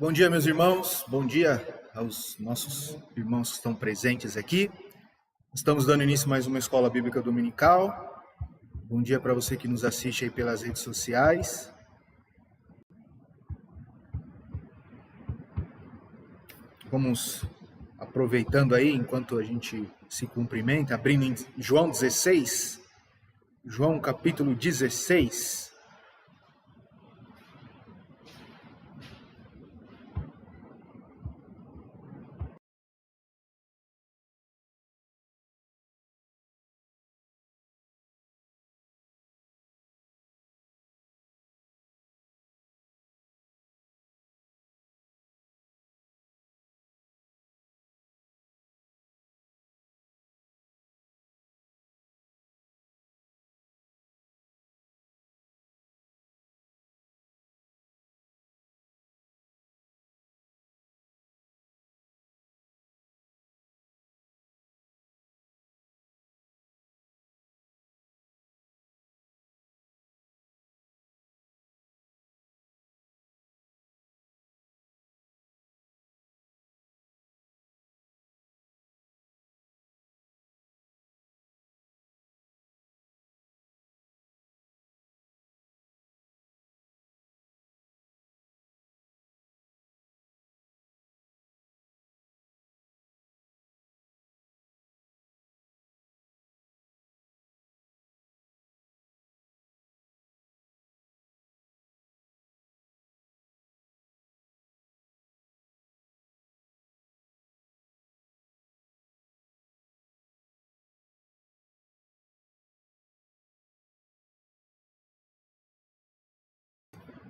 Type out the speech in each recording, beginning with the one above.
Bom dia, meus irmãos. Bom dia aos nossos irmãos que estão presentes aqui. Estamos dando início a mais uma escola bíblica dominical. Bom dia para você que nos assiste aí pelas redes sociais. Vamos aproveitando aí, enquanto a gente se cumprimenta, abrindo em João 16, João capítulo 16.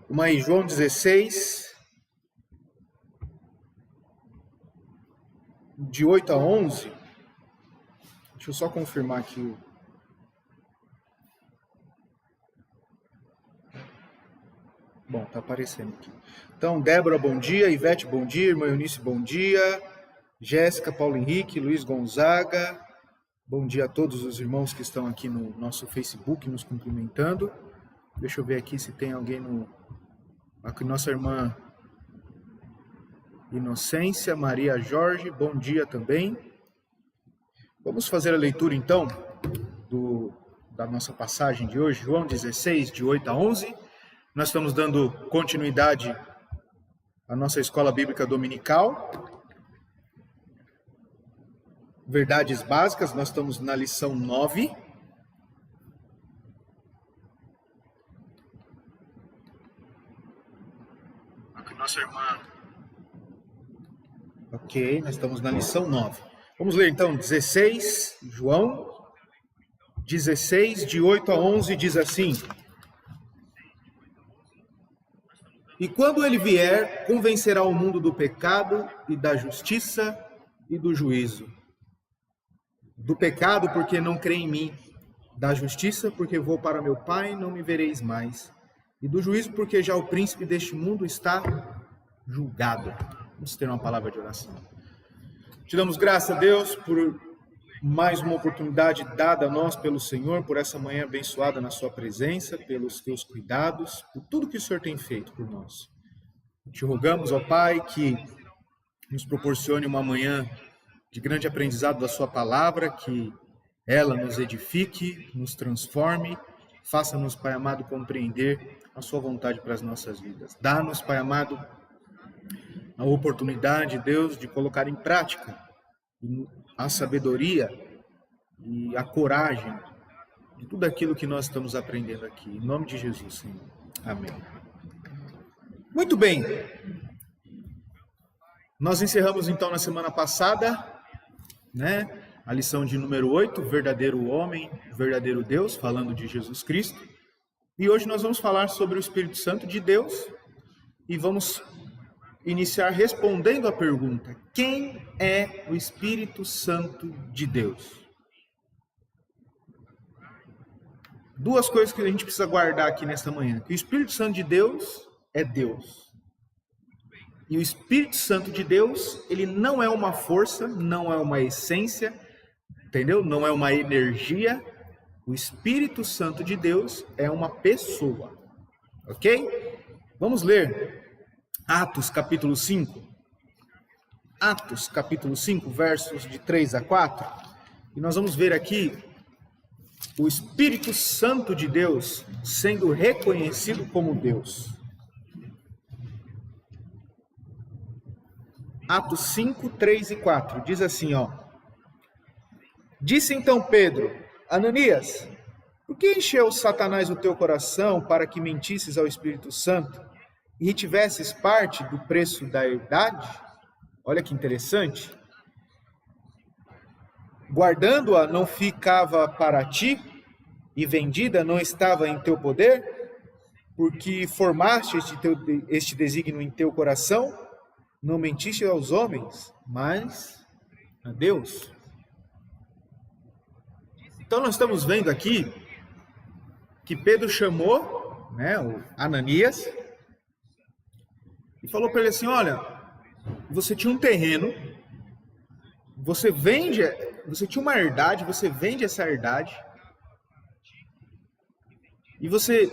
Vamos aí, João 16, de 8 a 11. Deixa eu só confirmar aqui. Bom, tá aparecendo aqui. Então, Débora, bom dia. Ivete, bom dia. Irmã Eunice, bom dia. Jéssica, Paulo Henrique, Luiz Gonzaga. Bom dia a todos os irmãos que estão aqui no nosso Facebook nos cumprimentando. Deixa eu ver aqui se tem alguém no... Aqui, nossa irmã Inocência, Maria Jorge, bom dia também. Vamos fazer a leitura, então, da nossa passagem de hoje, João 16, de 8 a 11. Nós estamos dando continuidade à nossa escola bíblica dominical. Verdades básicas, nós estamos na lição 9. Aqui, nossa irmã. Ok, nós estamos na lição 9. Vamos ler então 16, João 16, de 8 a 11, diz assim: E quando ele vier, convencerá o mundo do pecado e da justiça e do juízo. Do pecado, porque não crê em mim. Da justiça, porque vou para meu Pai e não me vereis mais. E do juízo, porque já o príncipe deste mundo está julgado. Vamos ter uma palavra de oração. Te damos graça, Deus, por mais uma oportunidade dada a nós pelo Senhor, por essa manhã abençoada na sua presença, pelos teus cuidados, por tudo que o Senhor tem feito por nós. Te rogamos, ó Pai, que nos proporcione uma manhã de grande aprendizado da sua palavra, que ela nos edifique, nos transforme, faça-nos, Pai amado, compreender a sua vontade para as nossas vidas. Dá-nos, Pai amado, a oportunidade, Deus, de colocar em prática a sabedoria e a coragem de tudo aquilo que nós estamos aprendendo aqui. Em nome de Jesus, Senhor. Amém. Muito bem. Nós encerramos então na semana passada, a lição de número 8, verdadeiro homem, verdadeiro Deus, falando de Jesus Cristo. E hoje nós vamos falar sobre o Espírito Santo de Deus e vamos iniciar respondendo a pergunta: quem é o Espírito Santo de Deus? Duas coisas que a gente precisa guardar aqui nesta manhã: que o Espírito Santo de Deus é Deus. E o Espírito Santo de Deus, ele não é uma força, não é uma essência, entendeu? Não é uma energia. O Espírito Santo de Deus é uma pessoa. Ok? Vamos ler Atos capítulo 5. Atos capítulo 5, versos de 3 a 4. E nós vamos ver aqui o Espírito Santo de Deus sendo reconhecido como Deus. Atos 5, 3 e 4. Diz assim, ó. Disse então Pedro: Ananias, por que encheu Satanás o teu coração para que mentisses ao Espírito Santo e retivesses parte do preço da herdade? Olha que interessante. Guardando-a não ficava para ti, e vendida não estava em teu poder, porque formaste este desígnio em teu coração, não mentiste aos homens, mas a Deus. Então nós estamos vendo aqui que Pedro chamou, o Ananias e falou para ele assim: olha, você tinha um terreno, você tinha uma herdade, você vende essa herdade e você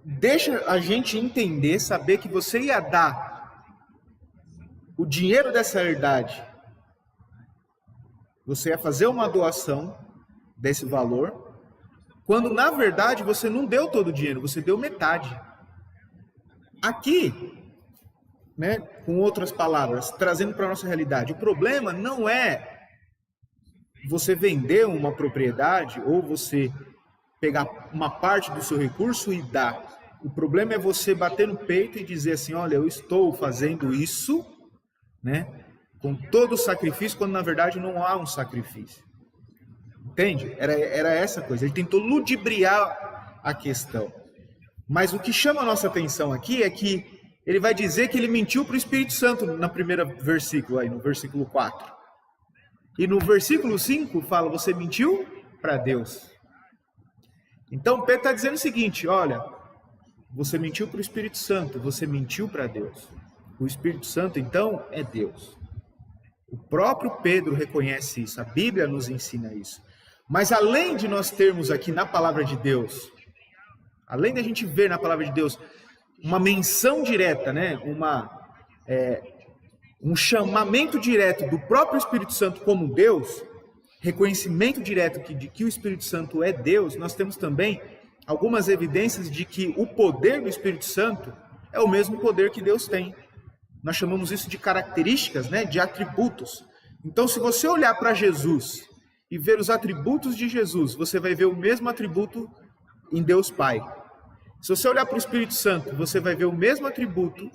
deixa a gente entender, saber que você ia dar o dinheiro dessa herdade, você ia fazer uma doação desse valor, quando na verdade você não deu todo o dinheiro, você deu metade. Aqui, com outras palavras, trazendo para a nossa realidade, o problema não é você vender uma propriedade ou você pegar uma parte do seu recurso e dar. O problema é você bater no peito e dizer assim: olha, eu estou fazendo isso, com todo o sacrifício, quando na verdade não há um sacrifício. Entende? Era essa coisa. Ele tentou ludibriar a questão. Mas o que chama a nossa atenção aqui é que ele vai dizer que ele mentiu para o Espírito Santo no primeiro versículo, aí, no versículo 4. E no versículo 5 fala: você mentiu para Deus. Então Pedro está dizendo o seguinte: olha, você mentiu para o Espírito Santo, você mentiu para Deus. O Espírito Santo, então, é Deus. O próprio Pedro reconhece isso, a Bíblia nos ensina isso. Mas além de nós termos aqui na palavra de Deus, além da gente ver na palavra de Deus uma menção direta, um chamamento direto do próprio Espírito Santo como Deus, reconhecimento direto de que o Espírito Santo é Deus, nós temos também algumas evidências de que o poder do Espírito Santo é o mesmo poder que Deus tem. Nós chamamos isso de características, de atributos. Então, se você olhar para Jesus e ver os atributos de Jesus, você vai ver o mesmo atributo em Deus Pai. Se você olhar para o Espírito Santo, você vai ver o mesmo atributo,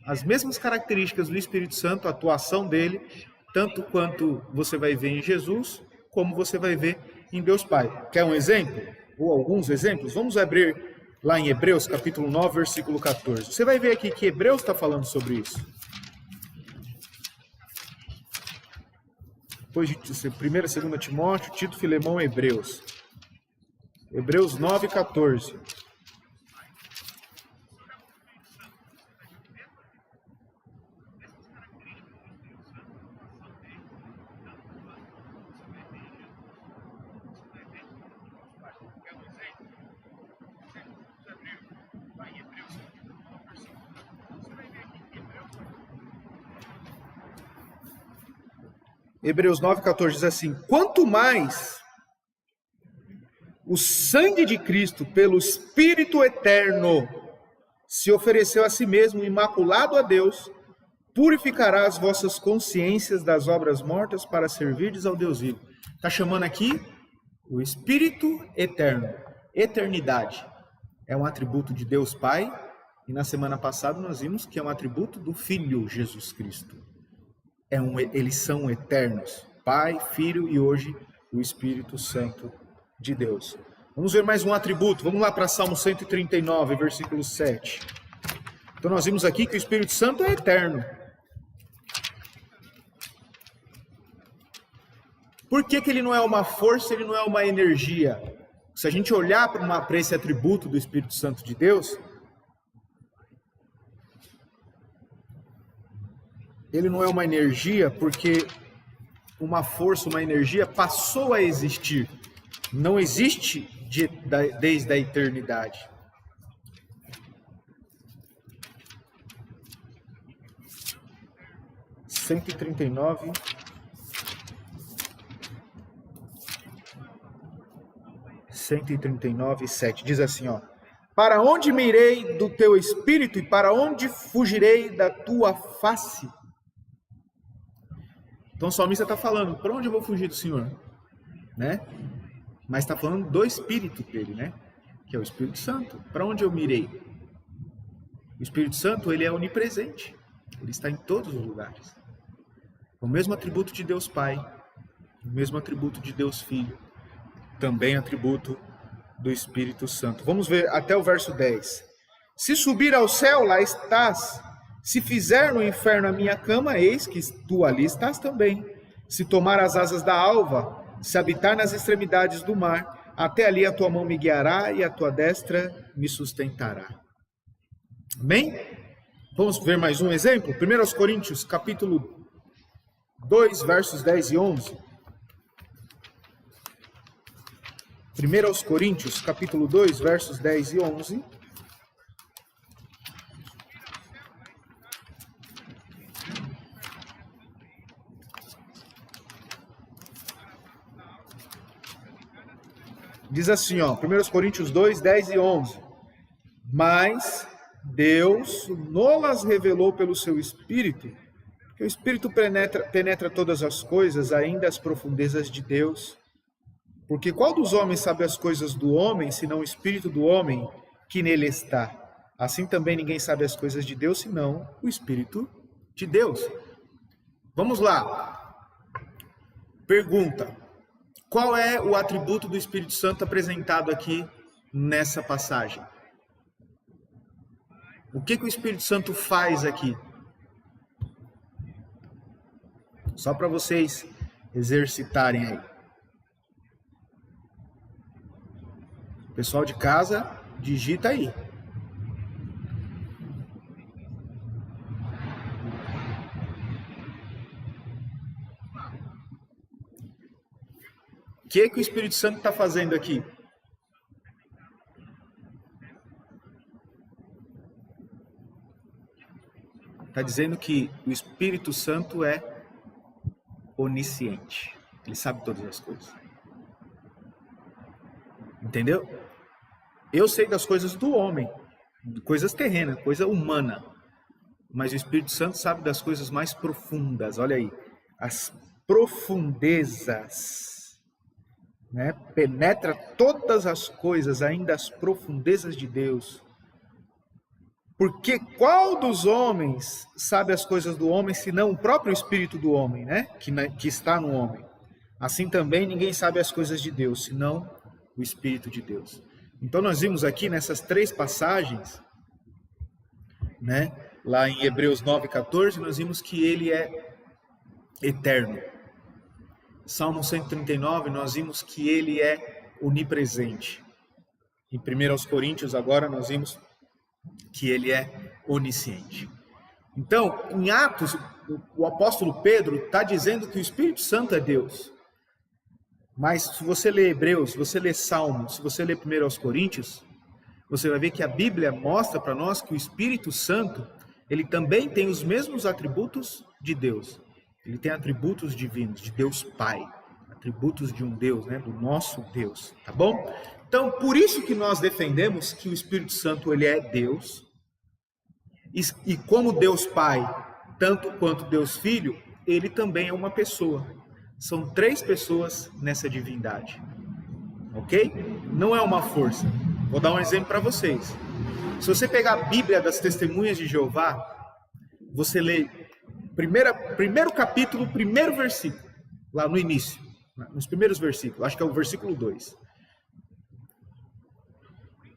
as mesmas características do Espírito Santo, a atuação dele, tanto quanto você vai ver em Jesus, como você vai ver em Deus Pai. Quer um exemplo? Ou alguns exemplos? Vamos abrir lá em Hebreus, capítulo 9, versículo 14. Você vai ver aqui que Hebreus está falando sobre isso. Depois de 1ª e 2ª Timóteo, Tito, Filemão, Hebreus. Hebreus 9, 14. Hebreus 9,14 diz assim: quanto mais o sangue de Cristo, pelo Espírito eterno, se ofereceu a si mesmo, imaculado a Deus, purificará as vossas consciências das obras mortas para servirdes ao Deus vivo. Está chamando aqui o Espírito eterno. Eternidade é um atributo de Deus Pai, e na semana passada nós vimos que é um atributo do Filho Jesus Cristo. Eles são eternos, Pai, Filho e hoje o Espírito Santo de Deus. Vamos ver mais um atributo. Vamos lá para Salmo 139, versículo 7. Então nós vimos aqui que o Espírito Santo é eterno. Por que ele não é uma força, ele não é uma energia? Se a gente olhar para esse atributo do Espírito Santo de Deus, ele não é uma energia porque uma força, uma energia passou a existir. Não existe desde a eternidade. 139. (139, 7) Diz assim, ó: para onde me irei do teu espírito e para onde fugirei da tua face? Então o salmista está falando, para onde eu vou fugir do Senhor? Né? Mas está falando do espírito dele, né? Que é o Espírito Santo. Para onde eu me irei? O Espírito Santo, ele é onipresente. Ele está em todos os lugares. O mesmo atributo de Deus Pai, o mesmo atributo de Deus Filho, também atributo do Espírito Santo. Vamos ver até o verso 10. Se subir ao céu, lá estás. Se fizer no inferno a minha cama, eis que tu ali estás também. Se tomar as asas da alva, se habitar nas extremidades do mar, até ali a tua mão me guiará e a tua destra me sustentará. Amém? Vamos ver mais um exemplo? 1 Coríntios, capítulo 2, versos 10 e 11. 1 Coríntios, capítulo 2, versos 10 e 11. Diz assim, ó, 1 Coríntios 2, 10 e 11. Mas Deus nolas revelou pelo seu Espírito, que o Espírito penetra todas as coisas, ainda as profundezas de Deus. Porque qual dos homens sabe as coisas do homem, senão o Espírito do homem que nele está? Assim também ninguém sabe as coisas de Deus, senão o Espírito de Deus. Vamos lá. Pergunta. Qual é o atributo do Espírito Santo apresentado aqui nessa passagem? O que o Espírito Santo faz aqui? Só para vocês exercitarem aí. Pessoal de casa, digita aí. O que o Espírito Santo está fazendo aqui? Está dizendo que o Espírito Santo é onisciente. Ele sabe todas as coisas. Entendeu? Eu sei das coisas do homem, coisas terrenas, coisa humana. Mas o Espírito Santo sabe das coisas mais profundas. Olha aí, as profundezas. Né? Penetra todas as coisas, ainda as profundezas de Deus. Porque qual dos homens sabe as coisas do homem, senão o próprio Espírito do homem, né? que está no homem? Assim também ninguém sabe as coisas de Deus, senão o Espírito de Deus. Então nós vimos aqui nessas três passagens, né? Lá em Hebreus 9:14, nós vimos que ele é eterno. Salmo 139, nós vimos que ele é onipresente. Em 1 Coríntios, agora, nós vimos que ele é onisciente. Então, em Atos, o apóstolo Pedro está dizendo que o Espírito Santo é Deus. Mas se você ler Hebreus, se você ler Salmos, se você ler 1 Coríntios, você vai ver que a Bíblia mostra para nós que o Espírito Santo, ele também tem os mesmos atributos de Deus. Ele tem atributos divinos, de Deus Pai, atributos de um Deus, né, do nosso Deus, tá bom? Então, por isso que nós defendemos que o Espírito Santo, ele é Deus, e como Deus Pai, tanto quanto Deus Filho, ele também é uma pessoa. São três pessoas nessa divindade, ok? Não é uma força. Vou dar um exemplo para vocês. Se você pegar a Bíblia das Testemunhas de Jeová, você lê primeiro capítulo, primeiro versículo, lá no início, nos primeiros versículos, acho que é o versículo 2.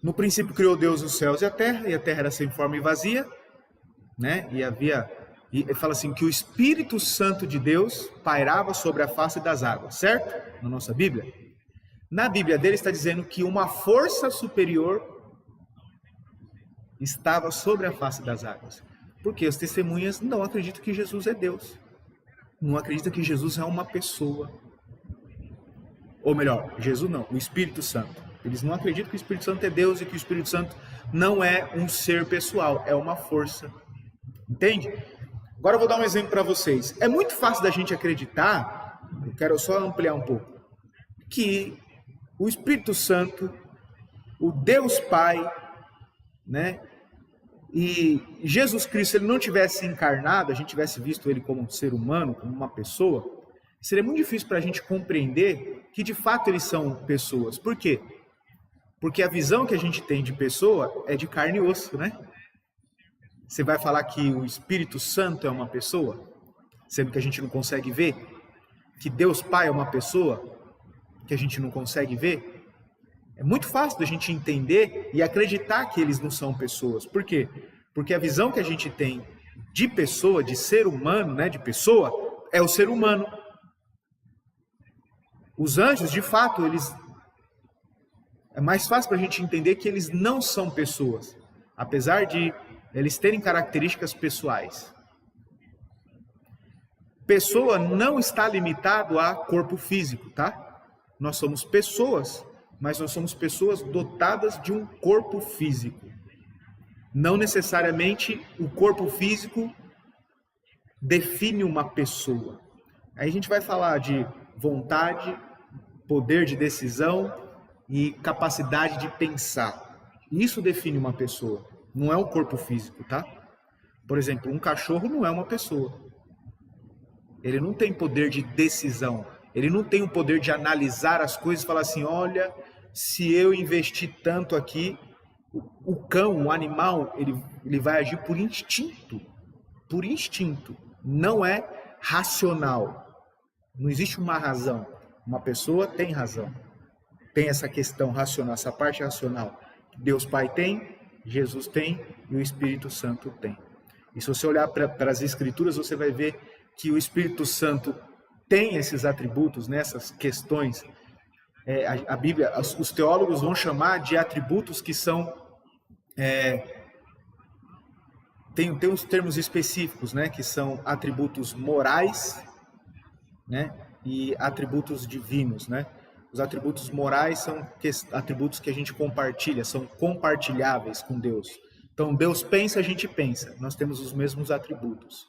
No princípio criou Deus os céus e a terra era sem forma e vazia, né? E fala assim, que o Espírito Santo de Deus pairava sobre a face das águas, certo? Na nossa Bíblia. Na Bíblia dele está dizendo que uma força superior estava sobre a face das águas. Porque as testemunhas não acreditam que Jesus é Deus. Não acreditam que Jesus é uma pessoa. Ou melhor, Jesus não, o Espírito Santo. Eles não acreditam que o Espírito Santo é Deus e que o Espírito Santo não é um ser pessoal, é uma força. Entende? Agora eu vou dar um exemplo para vocês. É muito fácil da gente acreditar, eu quero só ampliar um pouco, que o Espírito Santo, o Deus Pai, né, e Jesus Cristo, se ele não tivesse encarnado, a gente tivesse visto ele como um ser humano, como uma pessoa, seria muito difícil para a gente compreender que de fato eles são pessoas. Por quê? Porque a visão que a gente tem de pessoa é de carne e osso, né? Você vai falar que o Espírito Santo é uma pessoa, sendo que a gente não consegue ver? Que Deus Pai é uma pessoa, que a gente não consegue ver? É muito fácil da gente entender e acreditar que eles não são pessoas. Por quê? Porque a visão que a gente tem de pessoa, de ser humano, né, de pessoa, é o ser humano. Os anjos, de fato, é mais fácil para a gente entender que eles não são pessoas, apesar de eles terem características pessoais. Pessoa não está limitado a corpo físico, tá? Nós somos pessoas, mas nós somos pessoas dotadas de um corpo físico. Não necessariamente o corpo físico define uma pessoa. Aí a gente vai falar de vontade, poder de decisão e capacidade de pensar. Isso define uma pessoa, não é um corpo físico, tá? Por exemplo, um cachorro não é uma pessoa. Ele não tem poder de decisão. Ele não tem o poder de analisar as coisas e falar assim, olha, se eu investir tanto aqui, o cão, o animal, ele vai agir por instinto. Por instinto. Não é racional. Não existe uma razão. Uma pessoa tem razão. Tem essa questão racional, essa parte racional. Deus Pai tem, Jesus tem e o Espírito Santo tem. E se você olhar para as Escrituras, você vai ver que o Espírito Santo tem esses atributos, nessas questões. A Bíblia, os teólogos vão chamar de atributos que são... Tem uns termos específicos, né, que são atributos morais, né, e atributos divinos, né? Os atributos morais são atributos que a gente compartilha, são compartilháveis com Deus. Então, Deus pensa, a gente pensa. Nós temos os mesmos atributos.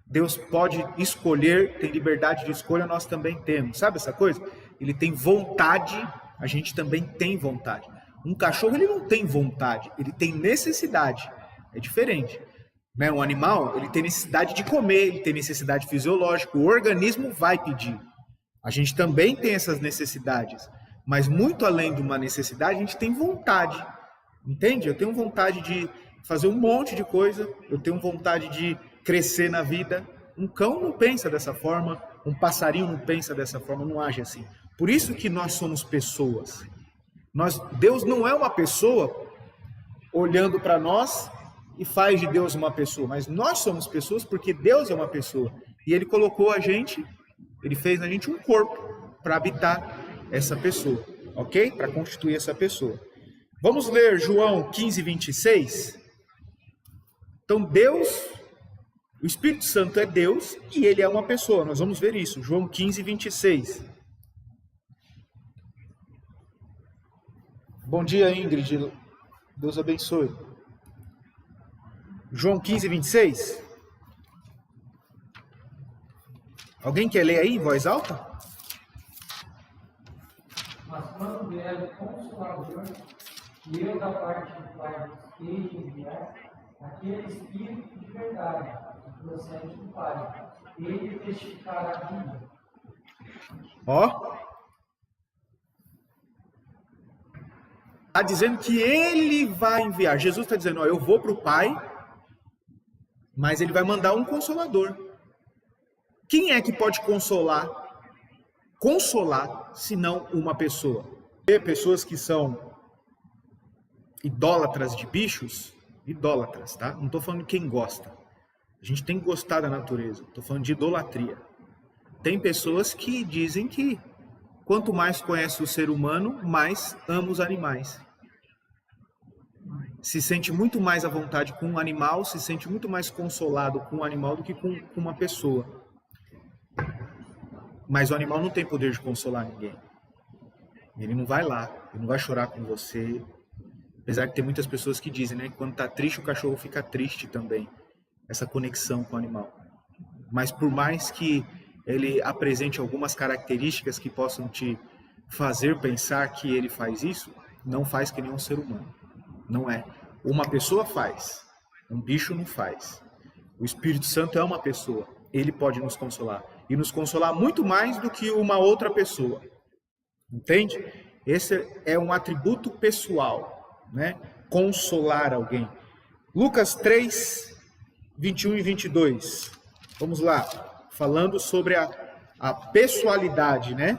Deus pode escolher, tem liberdade de escolha, nós também temos. Sabe essa coisa? Ele tem vontade, a gente também tem vontade. Um cachorro, ele não tem vontade, ele tem necessidade. É diferente. Né? Um animal, ele tem necessidade de comer, ele tem necessidade fisiológica, o organismo vai pedir. A gente também tem essas necessidades, mas muito além de uma necessidade, a gente tem vontade, entende? Eu tenho vontade de fazer um monte de coisa, eu tenho vontade de crescer na vida. Um cão não pensa dessa forma, um passarinho não pensa dessa forma, não age assim. Por isso que nós somos pessoas. Deus não é uma pessoa olhando para nós e faz de Deus uma pessoa, mas nós somos pessoas porque Deus é uma pessoa. E Ele colocou a gente... Ele fez na gente um corpo para habitar essa pessoa, ok? Para constituir essa pessoa. Vamos ler João 15, 26. Então, Deus, o Espírito Santo é Deus e Ele é uma pessoa. Nós vamos ver isso. João 15, 26. Bom dia, Ingrid. Deus abençoe. João 15, 26. Alguém quer ler aí em voz alta? Mas quando vier o Consolador, que eu da parte do Pai hei de enviar, aquele Espírito de verdade, que procede do Pai, ele testificará de mim. Ó. Está dizendo que Ele vai enviar. Jesus está dizendo, ó, eu vou para o Pai, mas Ele vai mandar um Consolador. Quem é que pode consolar, senão uma pessoa? Pessoas que são idólatras de bichos, idólatras, tá? Não estou falando de quem gosta. A gente tem que gostar da natureza. Estou falando de idolatria. Tem pessoas que dizem que quanto mais conhece o ser humano, mais ama os animais. Se sente muito mais à vontade com um animal, se sente muito mais consolado com um animal do que com uma pessoa. Mas o animal não tem poder de consolar ninguém. Ele não vai lá, ele não vai chorar com você. Apesar que tem muitas pessoas que dizem, né, que quando está triste, o cachorro fica triste também. Essa conexão com o animal. Mas por mais que ele apresente algumas características que possam te fazer pensar que ele faz isso, não faz que nenhum ser humano. Não é. Uma pessoa faz, um bicho não faz. O Espírito Santo é uma pessoa, ele pode nos consolar. E nos consolar muito mais do que uma outra pessoa. Entende? Esse é um atributo pessoal, né? Consolar alguém. Lucas 3, 21 e 22. Vamos lá. Falando sobre a pessoalidade, né?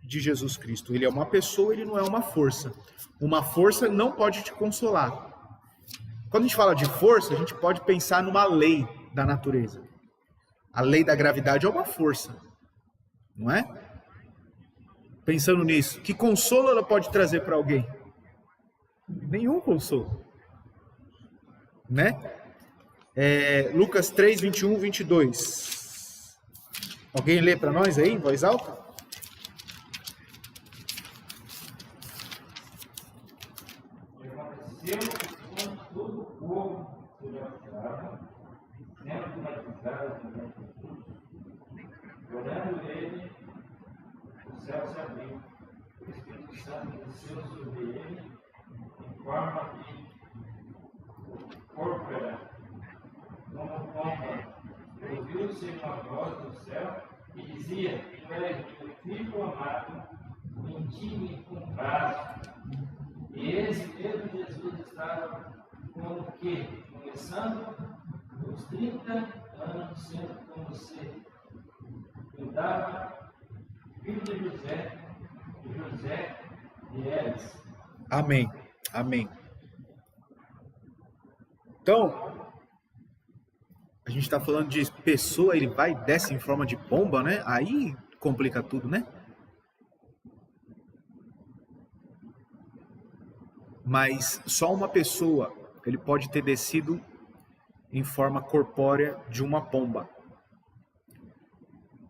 De Jesus Cristo. Ele é uma pessoa, ele não é uma força. Uma força não pode te consolar. Quando a gente fala de força, a gente pode pensar numa lei da natureza. A lei da gravidade é uma força, não é? Pensando nisso, que consolo ela pode trazer para alguém? Nenhum consolo, né? Lucas 3, 21, 22. Alguém lê para nós aí, em voz alta? Todo o povo se batizava, sendo batizado em Jesus. Orando ele, o céu se abriu, o Espírito Santo desceu sobre ele, em forma de púrpura, como pomba. Ouviu-se uma voz do céu que dizia: Tu és meu filho amado, em ti me comprazo. E esse mesmo Jesus estava como que, começando os 30 anos, sendo com você. Cuidava, filho de José de Eres. Amém, amém. Então, a gente está falando de pessoa, ele vai e desce em forma de pomba, né? Aí complica tudo, né? Mas só uma pessoa, ele pode ter descido em forma corpórea de uma pomba.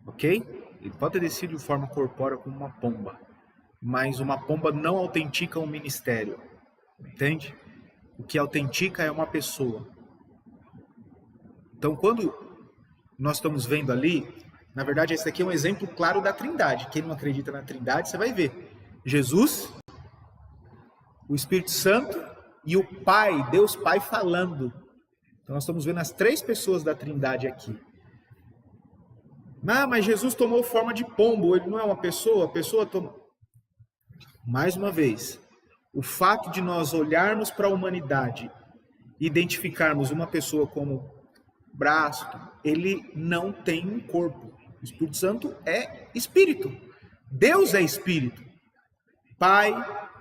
Ok? Ele pode ter descido em forma corpórea como uma pomba. Mas uma pomba não autentica um ministério. Entende? O que autentica é uma pessoa. Então, quando nós estamos vendo ali, na verdade, esse aqui é um exemplo claro da Trindade. Quem não acredita na Trindade, você vai ver. Jesus, o Espírito Santo e o Pai, Deus Pai falando. Então nós estamos vendo as três pessoas da Trindade aqui. Mas Jesus tomou forma de pombo, ele não é uma pessoa? A pessoa tomou... Mais uma vez, o fato de nós olharmos para a humanidade e identificarmos uma pessoa como braço, ele não tem um corpo. O Espírito Santo é espírito. Deus é espírito. Pai,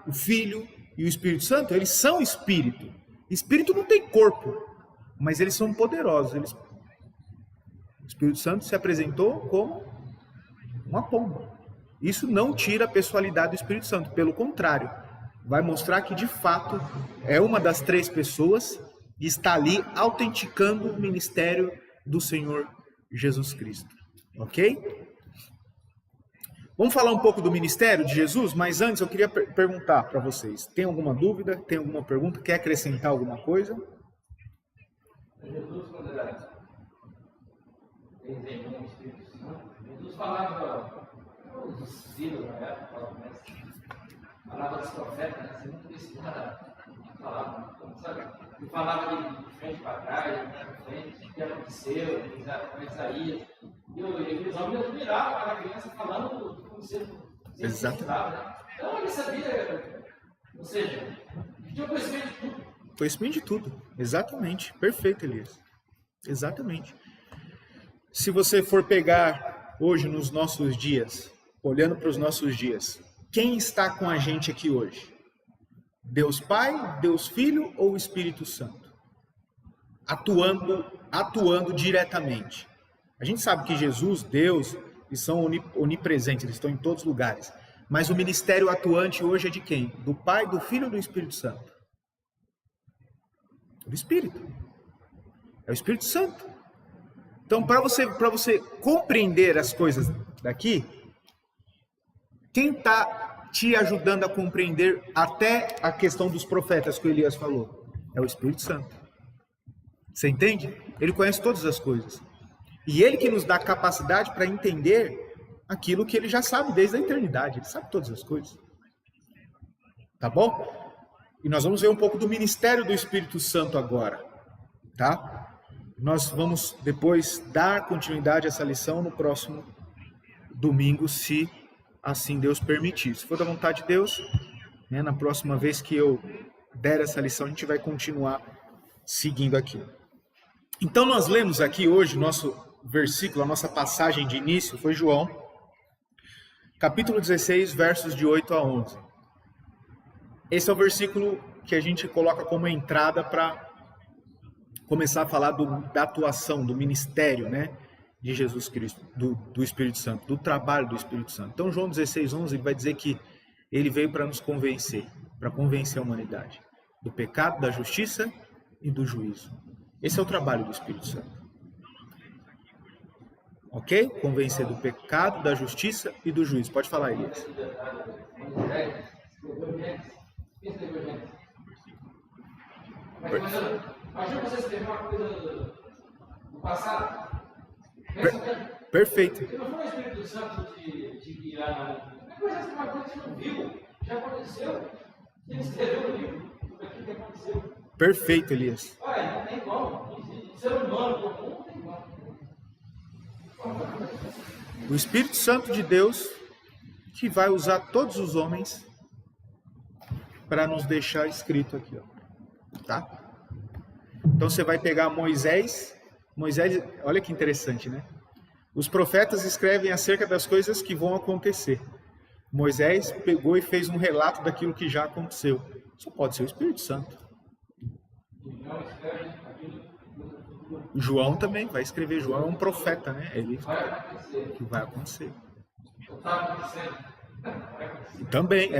o Filho e o Espírito Santo, eles são espírito. Espírito não tem corpo, mas eles são poderosos. O Espírito Santo se apresentou como uma pomba. Isso não tira a pessoalidade do Espírito Santo, pelo contrário, vai mostrar que de fato é uma das três pessoas e está ali autenticando o ministério do Senhor Jesus Cristo. Ok? Vamos falar um pouco do ministério de Jesus, mas antes eu queria perguntar para vocês. Tem alguma dúvida? Tem alguma pergunta? Quer acrescentar alguma coisa? Jesus, quando era desenhou o Espírito Santo, Jesus falava, os discípulos na época, falava dos profetas, né? Você não precisa falar, sabe? Ele falava de frente para trás, de frente, o que aconteceu, com Isaías. E os homens admiravam aquela criança falando como se Exato. Né? Então ele sabia, ou seja, tinha conhecimento de tudo. Conhecimento de tudo, exatamente. Perfeito, Elias. Exatamente. Se você for pegar hoje nos nossos dias, olhando para os nossos dias, quem está com a gente aqui hoje? Deus Pai, Deus Filho ou o Espírito Santo? Atuando diretamente. A gente sabe que Jesus, Deus, eles são onipresentes, eles estão em todos os lugares. Mas o ministério atuante hoje é de quem? Do Pai, do Filho ou do Espírito Santo? Do Espírito. É o Espírito Santo. Então, para você compreender as coisas daqui, quem está te ajudando a compreender até a questão dos profetas que o Elias falou? É o Espírito Santo. Você entende? Ele conhece todas as coisas. E Ele que nos dá capacidade para entender aquilo que Ele já sabe desde a eternidade. Ele sabe todas as coisas. Tá bom? E nós vamos ver um pouco do ministério do Espírito Santo agora. Tá? Nós vamos depois dar continuidade a essa lição no próximo domingo, se assim Deus permitir. Se for da vontade de Deus, né, na próxima vez que eu der essa lição, a gente vai continuar seguindo aqui. Então nós lemos aqui hoje, nosso versículo, a nossa passagem de início foi João, capítulo 16, versos de 8 a 11. Esse é o versículo que a gente coloca como entrada para começar a falar da atuação, do ministério, né, de Jesus Cristo, do Espírito Santo, do trabalho do Espírito Santo. Então João 16, 11, ele vai dizer que ele veio para nos convencer, para convencer a humanidade do pecado, da justiça e do juízo. Esse é o trabalho do Espírito Santo. Ok? Convencer do pecado, da justiça e do juízo. Pode falar, Elias. Imagina você escrever uma coisa do passado. Perfeito. Se não for o Espírito Santo te guiar, depois você escrever uma coisa que você não viu, já aconteceu. Você escreveu no livro, o que aconteceu. Perfeito, Elias. Olha, não tem como. Ser humano comum não tem como. O Espírito Santo de Deus que vai usar todos os homens para nos deixar escrito aqui, ó. Tá? Então você vai pegar Moisés, olha que interessante, né? Os profetas escrevem acerca das coisas que vão acontecer. Moisés pegou e fez um relato daquilo que já aconteceu. Só pode ser o Espírito Santo. João também vai escrever. João é um profeta, né? Ele que vai acontecer. Também,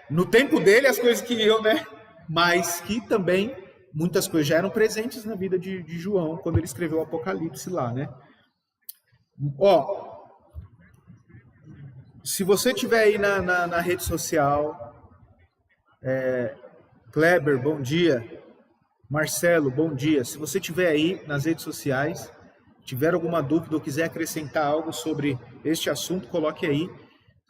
no tempo dele as coisas que iam, né? Mas que também muitas coisas já eram presentes na vida de João, quando ele escreveu o Apocalipse lá, né? Ó, se você tiver aí na rede social, Kleber, bom dia. Marcelo, bom dia. Se você tiver aí nas redes sociais, tiver alguma dúvida ou quiser acrescentar algo sobre este assunto, coloque aí.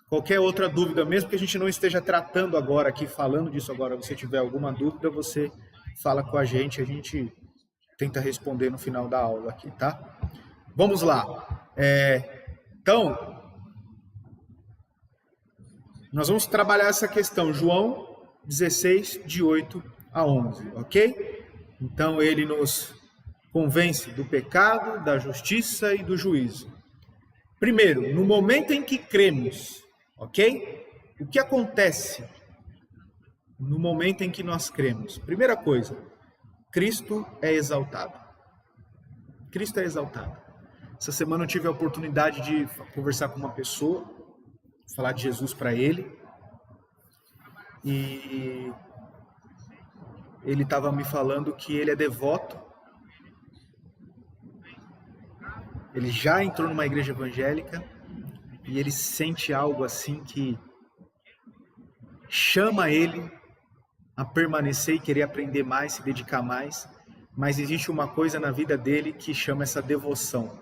Qualquer outra dúvida, mesmo que a gente não esteja tratando agora aqui, falando disso agora, você tiver alguma dúvida, você fala com a gente tenta responder no final da aula aqui, tá? Vamos lá. Então, nós vamos trabalhar essa questão, João 16, de 8 a 11, ok? Então, ele nos convence do pecado, da justiça e do juízo. Primeiro, no momento em que cremos, ok? O que acontece no momento em que nós cremos? Primeira coisa, Cristo é exaltado. Cristo é exaltado. Essa semana eu tive a oportunidade de conversar com uma pessoa, falar de Jesus para ele. E ele estava me falando que ele é devoto. Ele já entrou numa igreja evangélica e ele sente algo assim que chama ele a permanecer e querer aprender mais, se dedicar mais. Mas existe uma coisa na vida dele que chama essa devoção,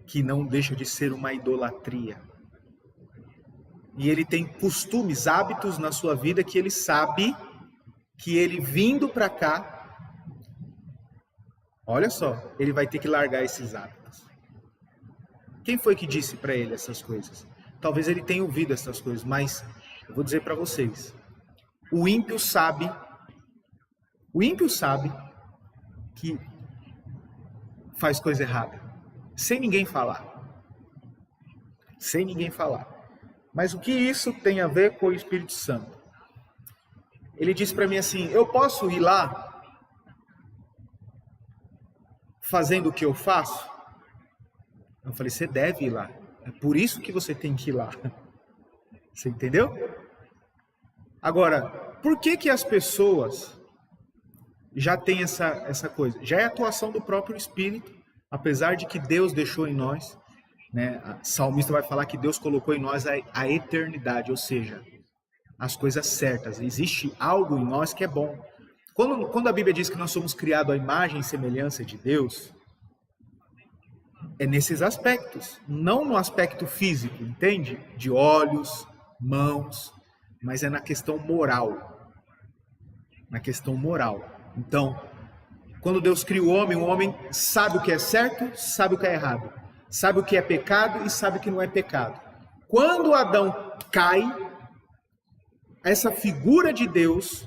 que não deixa de ser uma idolatria. E ele tem costumes, hábitos na sua vida que ele sabe que ele vindo para cá, olha só, ele vai ter que largar esses hábitos. Quem foi que disse para ele essas coisas? Talvez ele tenha ouvido essas coisas, mas eu vou dizer para vocês. O ímpio sabe que faz coisa errada, sem ninguém falar. Sem ninguém falar. Mas o que isso tem a ver com o Espírito Santo? Ele disse para mim assim, eu posso ir lá fazendo o que eu faço? Eu falei, você deve ir lá. É por isso que você tem que ir lá. Você entendeu? Agora, por que as pessoas já têm essa coisa? Já é atuação do próprio Espírito, apesar de que Deus deixou em nós, né? A salmista vai falar que Deus colocou em nós a eternidade, ou seja, as coisas certas. Existe algo em nós que é bom. Quando a Bíblia diz que nós somos criados à imagem e semelhança de Deus, É nesses aspectos, não no aspecto físico, entende? De olhos, mãos, mas é na questão moral. Na questão moral. Então, quando Deus cria o homem sabe o que é certo, sabe o que é errado. Sabe o que é pecado e sabe o que não é pecado. Quando Adão cai, essa figura de Deus,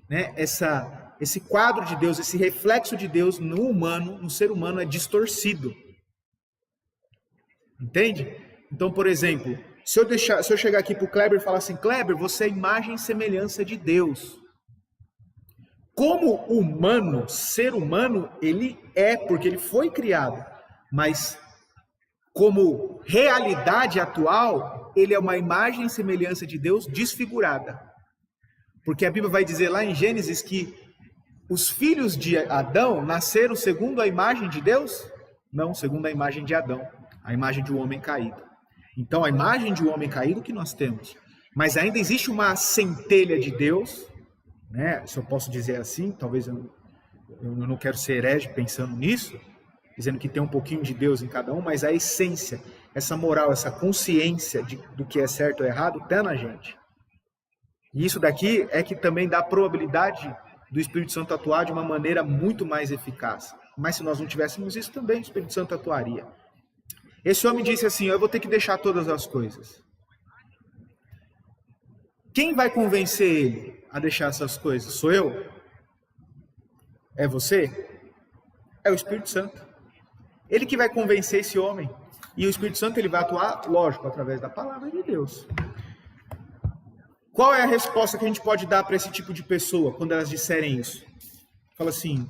né, esse quadro de Deus, esse reflexo de Deus no humano, no ser humano, é distorcido. Entende? Então, por exemplo, se eu chegar aqui para o Kleber e falar assim, Kleber, você é imagem e semelhança de Deus. Como humano, ser humano, ele é, porque ele foi criado. Mas, como realidade atual, ele é uma imagem e semelhança de Deus desfigurada. Porque a Bíblia vai dizer lá em Gênesis que os filhos de Adão nasceram segundo a imagem de Deus? Não, segundo a imagem de Adão, a imagem de um homem caído. Então, a imagem de um homem caído que nós temos. Mas ainda existe uma centelha de Deus, né? Se eu posso dizer assim, talvez eu não quero ser herege pensando nisso, dizendo que tem um pouquinho de Deus em cada um, mas a essência, essa moral, essa consciência do que é certo ou errado, está na gente. E isso daqui é que também dá a probabilidade do Espírito Santo atuar de uma maneira muito mais eficaz. Mas se nós não tivéssemos isso também, o Espírito Santo atuaria. Esse homem disse assim, eu vou ter que deixar todas as coisas. Quem vai convencer ele a deixar essas coisas? Sou eu? É você? É o Espírito Santo. Ele que vai convencer esse homem. E o Espírito Santo ele vai atuar, lógico, através da palavra de Deus. Qual é a resposta que a gente pode dar para esse tipo de pessoa quando elas disserem isso? Fala assim,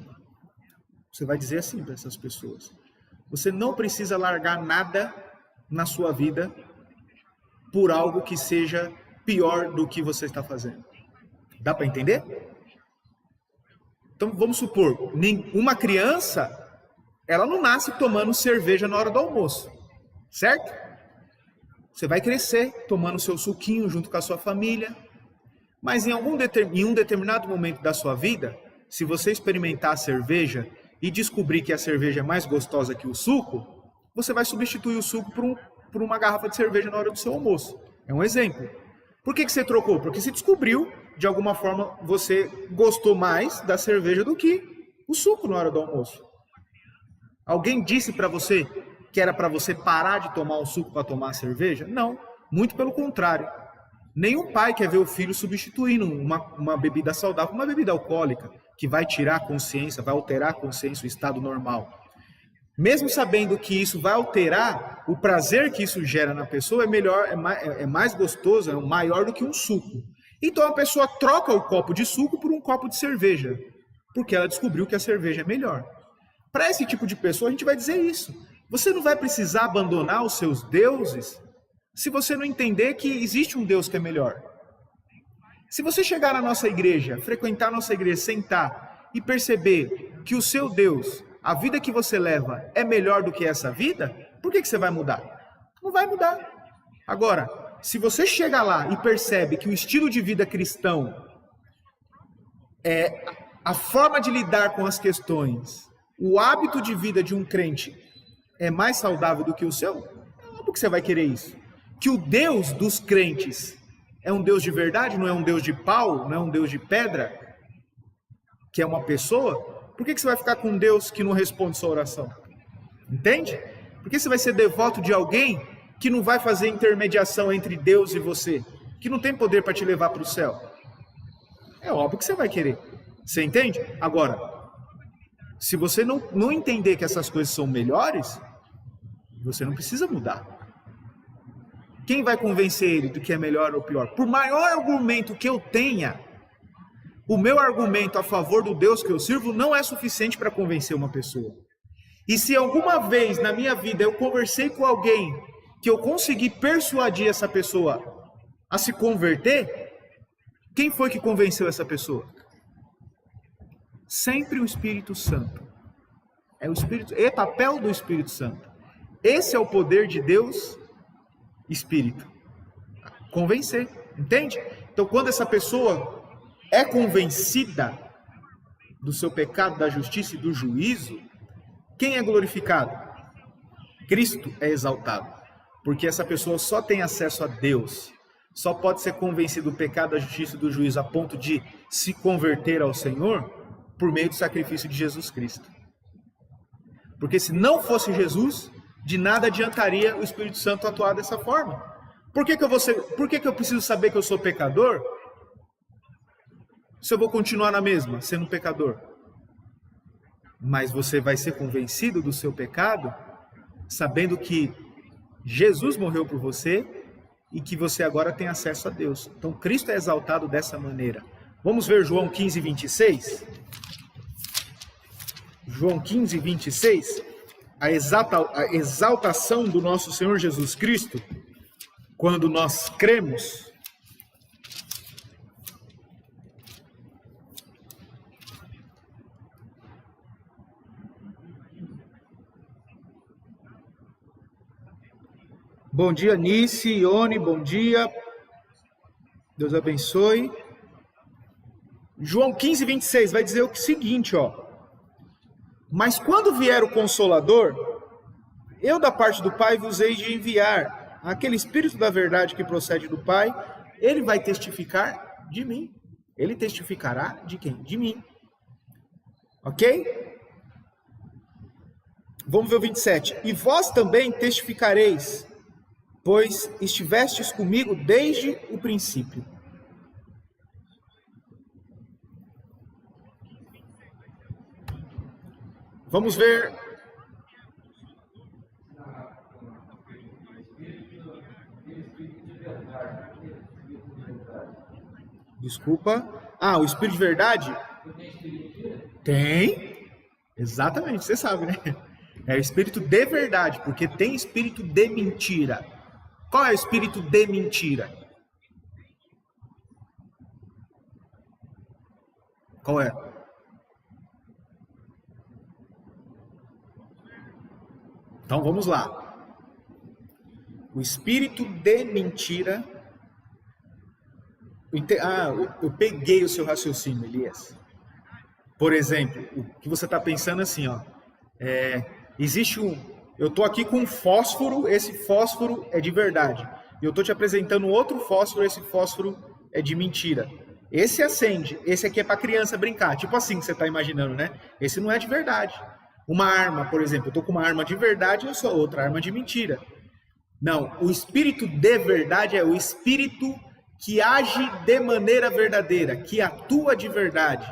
você vai dizer assim para essas pessoas. Você não precisa largar nada na sua vida por algo que seja pior do que você está fazendo. Dá para entender? Então, vamos supor, uma criança, ela não nasce tomando cerveja na hora do almoço, certo? Você vai crescer tomando seu suquinho junto com a sua família, mas em um determinado momento da sua vida, se você experimentar a cerveja e descobrir que a cerveja é mais gostosa que o suco, você vai substituir o suco por uma garrafa de cerveja na hora do seu almoço. É um exemplo. Por que você trocou? Porque você descobriu, de alguma forma, você gostou mais da cerveja do que o suco na hora do almoço. Alguém disse para você que era para você parar de tomar o suco para tomar a cerveja? Não, muito pelo contrário. Nenhum pai quer ver o filho substituindo uma bebida saudável por uma bebida alcoólica, que vai tirar a consciência, vai alterar a consciência, o estado normal. Mesmo sabendo que isso vai alterar, o prazer que isso gera na pessoa é melhor, é mais gostoso, é maior do que um suco. Então a pessoa troca o copo de suco por um copo de cerveja, porque ela descobriu que a cerveja é melhor. Para esse tipo de pessoa a gente vai dizer isso. Você não vai precisar abandonar os seus deuses se você não entender que existe um Deus que é melhor. Se você chegar na nossa igreja, frequentar a nossa igreja, sentar e perceber que o seu Deus, a vida que você leva é melhor do que essa vida, por que você vai mudar? Não vai mudar. Agora, se você chega lá e percebe que o estilo de vida cristão é a forma de lidar com as questões, o hábito de vida de um crente é mais saudável do que o seu, por que você vai querer isso? Que o Deus dos crentes é um Deus de verdade, não é um Deus de pau, não é um Deus de pedra, que é uma pessoa, por que você vai ficar com um Deus que não responde sua oração? Entende? Por que você vai ser devoto de alguém que não vai fazer intermediação entre Deus e você, que não tem poder para te levar para o céu? É óbvio que você vai querer. Você entende? Agora, se você não entender que essas coisas são melhores, você não precisa mudar. Quem vai convencer ele do que é melhor ou pior? Por maior argumento que eu tenha, o meu argumento a favor do Deus que eu sirvo não é suficiente para convencer uma pessoa. E se alguma vez na minha vida eu conversei com alguém que eu consegui persuadir essa pessoa a se converter, quem foi que convenceu essa pessoa? Sempre o Espírito Santo. É papel do Espírito Santo. Esse é o poder de Deus, Espírito. Convencer, entende? Então, quando essa pessoa é convencida do seu pecado, da justiça e do juízo, quem é glorificado? Cristo é exaltado, porque essa pessoa só tem acesso a Deus, só pode ser convencido do pecado, da justiça e do juízo a ponto de se converter ao Senhor por meio do sacrifício de Jesus Cristo. Porque se não fosse Jesus, de nada adiantaria o Espírito Santo atuar dessa forma. Por que que eu preciso saber que eu sou pecador se eu vou continuar na mesma, sendo pecador? Mas você vai ser convencido do seu pecado, sabendo que Jesus morreu por você e que você agora tem acesso a Deus. Então Cristo é exaltado dessa maneira. Vamos ver João 15, 26? João 15, 26. A exaltação do nosso Senhor Jesus Cristo, quando nós cremos. Bom dia, Nice, Ione, bom dia. Deus abençoe. João 15, 26 vai dizer o seguinte, ó. Mas quando vier o Consolador, eu da parte do Pai vos hei de enviar aquele Espírito da verdade que procede do Pai, ele vai testificar de mim. Ele testificará de quem? De mim. Ok? Vamos ver o 27. E vós também testificareis, pois estivestes comigo desde o princípio. Vamos ver. Desculpa. O Espírito de verdade? Tem. Exatamente, você sabe, né? É o Espírito de verdade, porque tem Espírito de mentira. Qual é o Espírito de mentira? Qual é? Então vamos lá. O espírito de mentira. Eu peguei o seu raciocínio, Elias. Por exemplo, o que você está pensando assim, ó. Existe eu estou aqui com um fósforo, esse fósforo é de verdade. E eu estou te apresentando outro fósforo, esse fósforo é de mentira. Esse acende, esse aqui é para criança brincar. Tipo assim que você está imaginando, né? Esse não é de verdade. Uma arma, por exemplo, eu estou com uma arma de verdade e eu sou outra arma de mentira. Não, o espírito de verdade é o espírito que age de maneira verdadeira, que atua de verdade,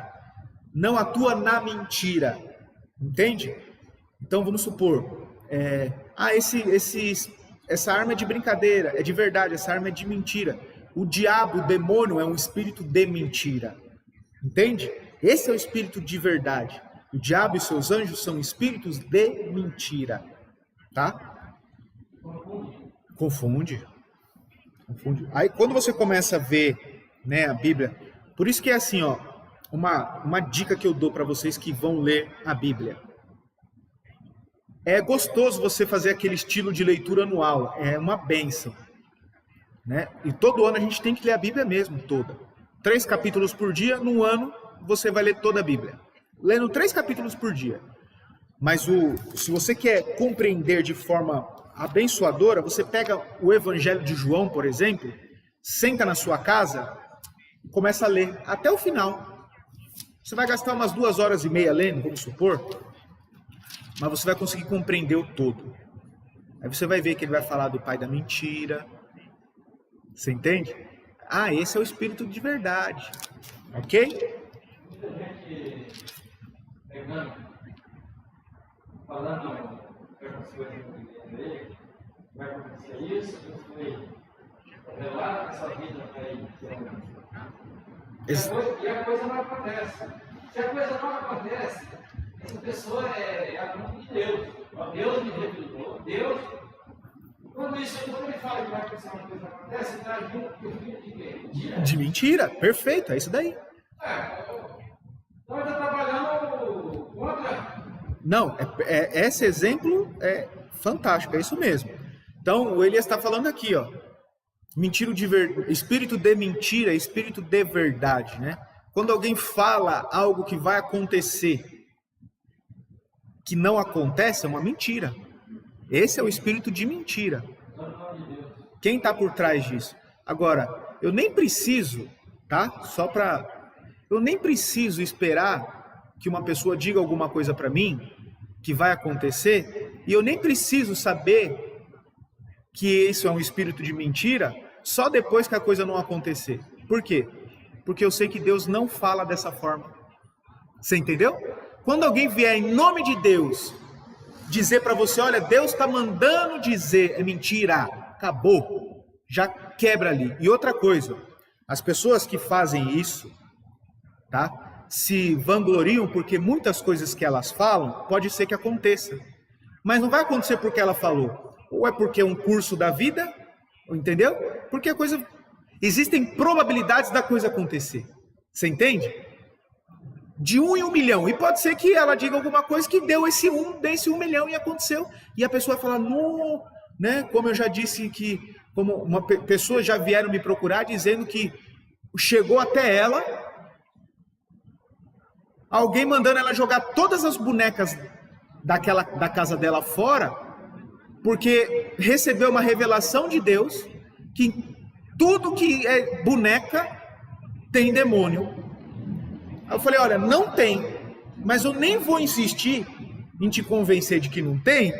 não atua na mentira. Entende? Então vamos supor, essa arma é de brincadeira, é de verdade, essa arma é de mentira. O diabo, o demônio, é um espírito de mentira. Entende? Esse é o espírito de verdade. O diabo e seus anjos são espíritos de mentira. Tá? Confunde. Aí quando você começa a ver, né, a Bíblia, por isso que é assim, ó, uma dica que eu dou para vocês que vão ler a Bíblia. É gostoso você fazer aquele estilo de leitura anual, é uma bênção, né? E todo ano a gente tem que ler a Bíblia mesmo, toda. 3 capítulos por dia, no ano você vai ler toda a Bíblia. Lendo 3 capítulos por dia. Mas se você quer compreender de forma abençoadora, você pega o Evangelho de João, por exemplo, senta na sua casa e começa a ler até o final. Você vai gastar umas 2h30 lendo, vamos supor, mas você vai conseguir compreender o todo. Aí você vai ver que ele vai falar do pai da mentira. Você entende? Esse é o espírito de verdade. Ok? Pegando, falando as coisas dele, vai acontecer isso, eu fui revelar essa vida para ele. E a coisa não acontece. Se a coisa não acontece, essa pessoa é a mão de Deus. Deus me revelou, Deus. Quando ele fala que vai acontecer uma coisa, acontece, ele está junto de quê? Mentira. De mentira, perfeito, é isso daí. Então ele está trabalhando contra. Não, esse exemplo é fantástico, é isso mesmo. Então o Elias está falando aqui, ó. Mentira espírito de mentira, espírito de verdade, né? Quando alguém fala algo que vai acontecer, que não acontece, é uma mentira. Esse é o espírito de mentira. Quem está por trás disso? Agora, eu nem preciso, tá? Eu nem preciso esperar que uma pessoa diga alguma coisa para mim que vai acontecer, e eu nem preciso saber que isso é um espírito de mentira só depois que a coisa não acontecer. Por quê? Porque eu sei que Deus não fala dessa forma. Você entendeu? Quando alguém vier em nome de Deus dizer para você, olha, Deus está mandando dizer, é mentira, acabou, já quebra ali. E outra coisa, as pessoas que fazem isso, tá? Se vangloriam porque muitas coisas que elas falam, pode ser que aconteça. Mas não vai acontecer porque ela falou. Ou é porque é um curso da vida, entendeu? Porque a coisa... Existem probabilidades da coisa acontecer. Você entende? De 1 em 1 milhão. E pode ser que ela diga alguma coisa que deu esse 1 milhão e aconteceu. E a pessoa vai falar, não, né? Como eu já disse que... Como uma pessoa já vieram me procurar dizendo que chegou até ela... Alguém mandando ela jogar todas as bonecas da casa dela fora, porque recebeu uma revelação de Deus que tudo que é boneca tem demônio. Aí eu falei, olha, não tem, mas eu nem vou insistir em te convencer de que não tem,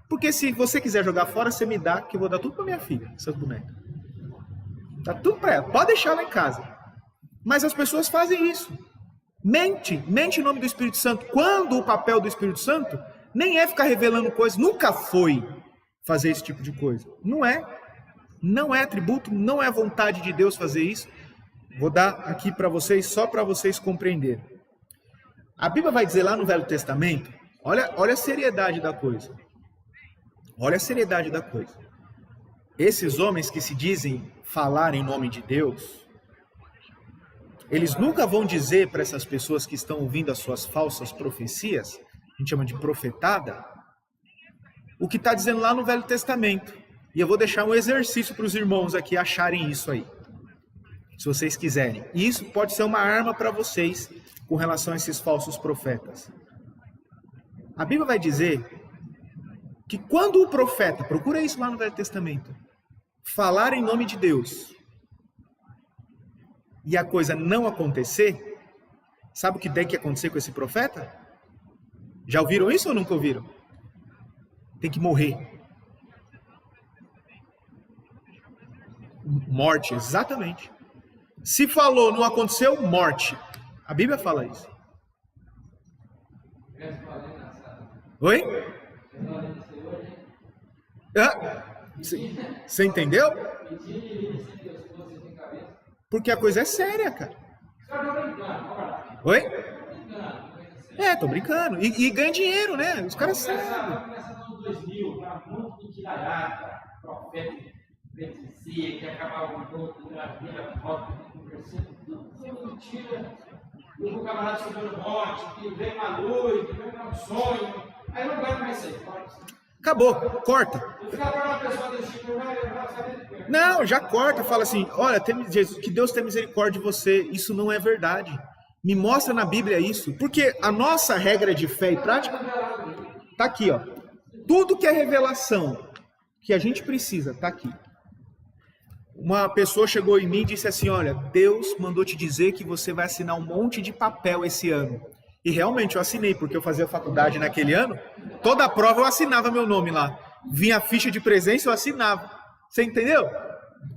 porque se você quiser jogar fora, você me dá, que eu vou dar tudo para minha filha, essas bonecas. Tá tudo para ela, pode deixar lá em casa. Mas as pessoas fazem isso. Mente em nome do Espírito Santo. Quando o papel do Espírito Santo nem é ficar revelando coisas, nunca foi fazer esse tipo de coisa. Não é atributo, não é vontade de Deus fazer isso. Vou dar aqui para vocês, só para vocês compreenderem. A Bíblia vai dizer lá no Velho Testamento, olha a seriedade da coisa. Olha a seriedade da coisa. Esses homens que se dizem falar em nome de Deus, eles nunca vão dizer para essas pessoas que estão ouvindo as suas falsas profecias, a gente chama de profetada, o que está dizendo lá no Velho Testamento. E eu vou deixar um exercício para os irmãos aqui acharem isso aí, se vocês quiserem. E isso pode ser uma arma para vocês com relação a esses falsos profetas. A Bíblia vai dizer que quando o profeta, procura isso lá no Velho Testamento, falar em nome de Deus, e a coisa não acontecer, sabe o que tem que acontecer com esse profeta? Já ouviram isso ou nunca ouviram? Tem que morrer. Morte, exatamente. Se falou, não aconteceu, morte. A Bíblia fala isso. Oi? Você entendeu? Porque a coisa é séria, cara. Oi? Tô brincando. E ganha dinheiro, né? Os caras sabem. Começa no ano 2000, muito mentiraiada, profeta, profecia, que acabava com todo a vida, foto, conversando, tudo mentira. E o camarada subiu no monte, que vem uma luz, que vem um sonho. Aí não aguenta mais ser. Acabou, corta. Não, já corta, fala assim, olha, que Deus tenha misericórdia de você, isso não é verdade. Me mostra na Bíblia isso, porque a nossa regra de fé e prática tá aqui, ó. Tudo que é revelação que a gente precisa, tá aqui. Uma pessoa chegou em mim e disse assim, olha, Deus mandou te dizer que você vai assinar um monte de papel esse ano. E realmente eu assinei, porque eu fazia faculdade naquele ano, toda a prova eu assinava meu nome lá. Vinha a ficha de presença, eu assinava. Você entendeu?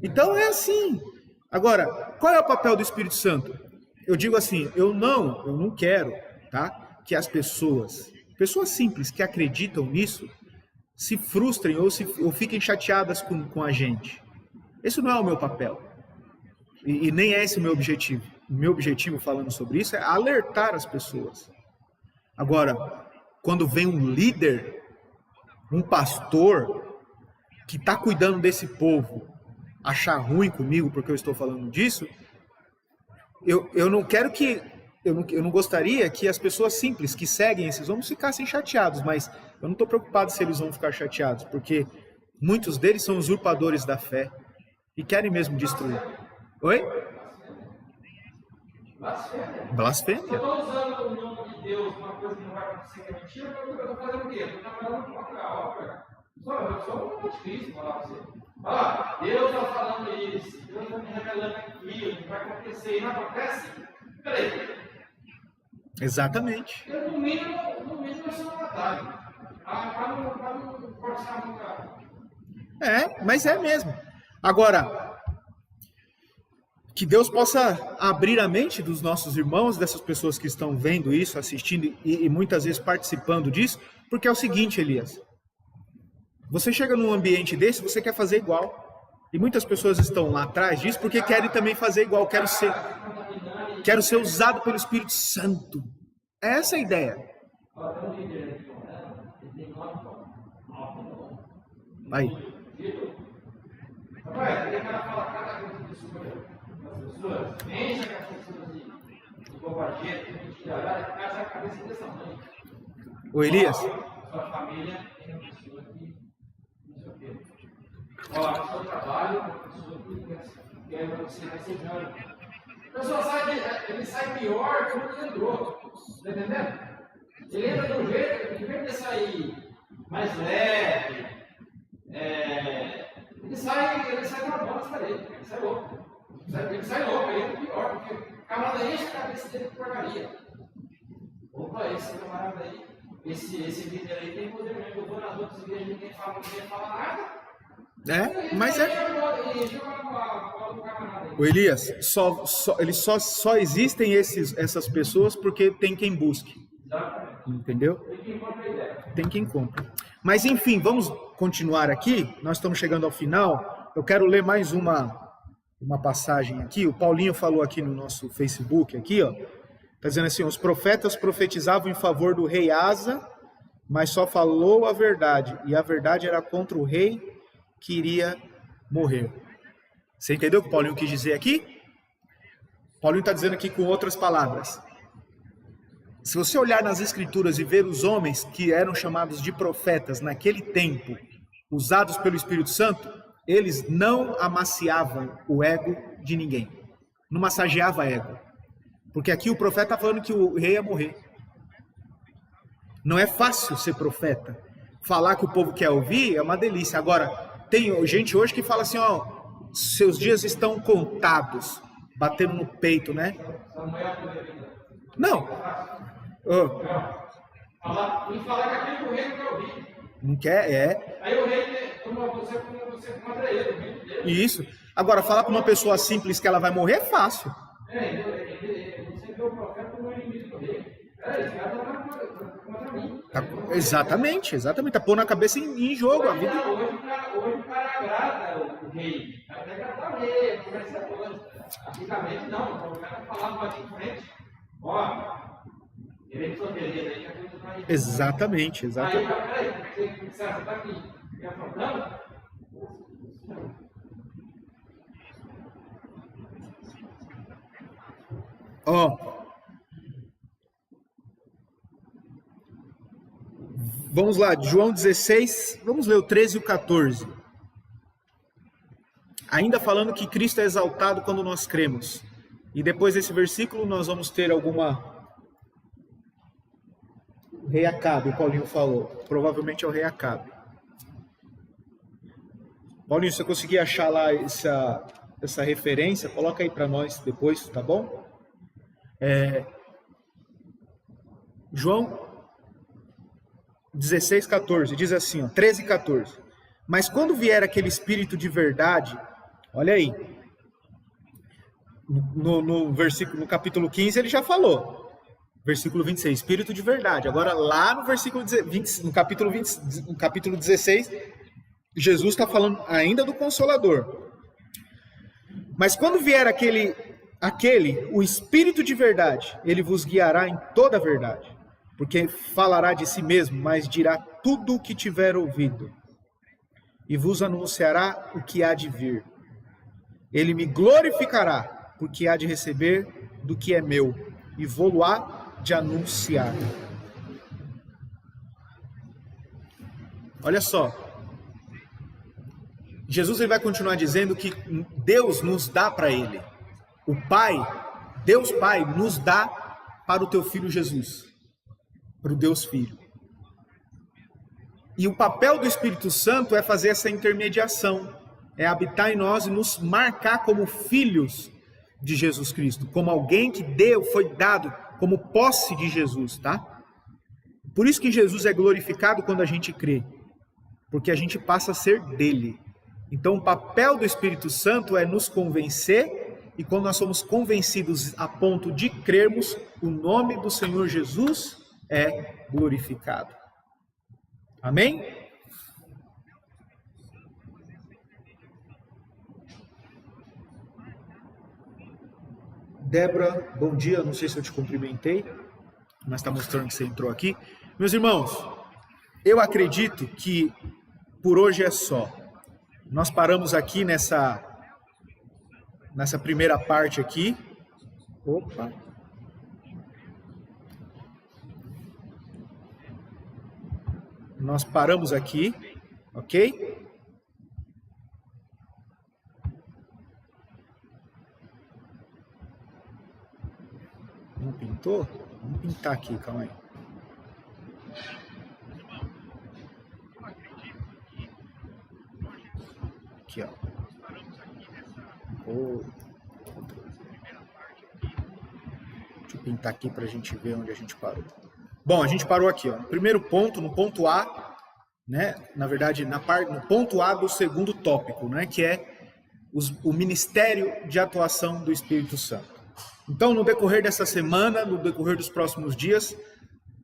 Então é assim. Agora, qual é o papel do Espírito Santo? Eu digo assim, eu não quero, tá? Que as pessoas simples que acreditam nisso, se frustrem ou fiquem chateadas com a gente. Esse não é o meu papel. E nem é esse o meu objetivo. O meu objetivo falando sobre isso é alertar as pessoas. Agora, quando vem um líder, um pastor, que está cuidando desse povo, achar ruim comigo porque eu estou falando disso, eu não quero que... Eu não gostaria que as pessoas simples que seguem esses homens ficassem chateados, mas eu não estou preocupado se eles vão ficar chateados, porque muitos deles são usurpadores da fé e querem mesmo destruir. Oi? Blasfêmia. Eu estou usando o nome de Deus, uma coisa que não vai acontecer, que é mentira, eu estou fazendo o quê? Eu estou trabalhando contra a obra. sou um anticristo, vou falar pra você. Ó, Deus está falando isso, Deus está me revelando aquilo, que vai acontecer e não acontece. Peraí. Exatamente. No mínimo vai ser uma batalha. Para não forçar muito. Mas é mesmo. Agora, que Deus possa abrir a mente dos nossos irmãos, dessas pessoas que estão vendo isso, assistindo e muitas vezes participando disso, porque é o seguinte, Elias. Você chega num ambiente desse, você quer fazer igual. E muitas pessoas estão lá atrás disso porque querem também fazer igual. Quero ser usado pelo Espírito Santo. É essa a ideia. Aí. Rapaz, tem cara fala cada coisa disso para as pessoas. Enche aquelas pessoas de covardia, de mentira, casa a cabeça dessa mãe. Ô Elias. Sua família tem uma pessoa que não sei o quê. Ó, no seu trabalho, uma pessoa que quer você rastejando. A pessoa ele sai pior que quando ele entrou. Está entendendo? Ele entra de um jeito, em vez de sair mais leve, ele sai travando as paredes, ele sai louco. Ele sai louco, ele entra pior, porque o camarada enche a cabeça dele de porcaria. Opa, esse camarada aí, esse líder aí tem poder mesmo. Eu vou nas outras igrejas, ninguém fala nada. Mas o Elias, só existem essas pessoas porque tem quem busque. Entendeu? Tem quem compra. Mas enfim, vamos continuar aqui. Nós estamos chegando ao final. Eu quero ler mais uma passagem aqui. O Paulinho falou aqui no nosso Facebook, aqui, ó. Está dizendo assim: os profetas profetizavam em favor do rei Asa, mas só falou a verdade. E a verdade era contra o rei que iria morrer. Você entendeu o que o Paulinho quis dizer aqui? O Paulinho está dizendo aqui com outras palavras. Se você olhar nas escrituras e ver os homens que eram chamados de profetas naquele tempo, usados pelo Espírito Santo, eles não amaciavam o ego de ninguém. Não massageava ego. Porque aqui o profeta está falando que o rei ia morrer. Não é fácil ser profeta. Falar que o povo quer ouvir é uma delícia. Agora, tem gente hoje que fala assim, ó, seus dias estão contados, batendo no peito, né? Não. Falar que aquele que o rei não quer ouvir. Não quer, Aí o rei toma você contra ele. Isso. Agora, falar para uma pessoa simples que ela vai morrer é fácil. Você vê o profeta como inimigo do rei. Esse cara tá contra mim. Exatamente. Tá pondo a cabeça em jogo. A vida. Hoje o cara agrada o rei. Até agradar o rei, conversa toda. Antigamente não, o cara falava aqui em frente. Ó, ele sua beleza aí, que a coisa vai. Exatamente. Aí, peraí, você tá aqui me afrontando? Vamos lá, João 16, vamos ler o 13 e o 14. Ainda falando que Cristo é exaltado quando nós cremos. E depois desse versículo nós vamos ter alguma... Rei Acabe, o Paulinho falou. Provavelmente é o rei Acabe. Paulinho, se você conseguir achar lá essa referência, coloca aí para nós depois, tá bom? João 16, 14, diz assim, ó, 13 e 14. Mas quando vier aquele Espírito de verdade, olha aí, no capítulo 15 ele já falou, versículo 26, Espírito de verdade. Agora lá no versículo 20, no capítulo 16, Jesus está falando ainda do Consolador. Mas quando vier aquele, o Espírito de verdade, ele vos guiará em toda a verdade, porque falará de si mesmo, mas dirá tudo o que tiver ouvido, e vos anunciará o que há de vir. Ele me glorificará, porque há de receber do que é meu, e vou-lo-á de anunciar. Olha só, Jesus ele vai continuar dizendo que Deus nos dá para ele. O Pai, Deus Pai, nos dá para o teu Filho Jesus. Para o Deus Filho. E o papel do Espírito Santo é fazer essa intermediação, é habitar em nós e nos marcar como filhos de Jesus Cristo, como alguém que foi dado como posse de Jesus, tá? Por isso que Jesus é glorificado quando a gente crê, porque a gente passa a ser dele. Então o papel do Espírito Santo é nos convencer, e quando nós somos convencidos a ponto de crermos, o nome do Senhor Jesus é glorificado. Amém? Débora, bom dia. Não sei se eu te cumprimentei, mas está mostrando que você entrou aqui. Meus irmãos, eu acredito que por hoje é só. Nós paramos aqui nessa primeira parte aqui. Opa! Nós paramos aqui, ok? Não pintou? Vamos pintar aqui, calma aí. Aqui, ó. Deixa eu pintar aqui para a gente ver onde a gente parou. Bom, a gente parou aqui, ó. No primeiro ponto, no ponto A, né? Na verdade, no ponto A do segundo tópico, né? Que é o ministério de atuação do Espírito Santo. Então, no decorrer dessa semana, no decorrer dos próximos dias,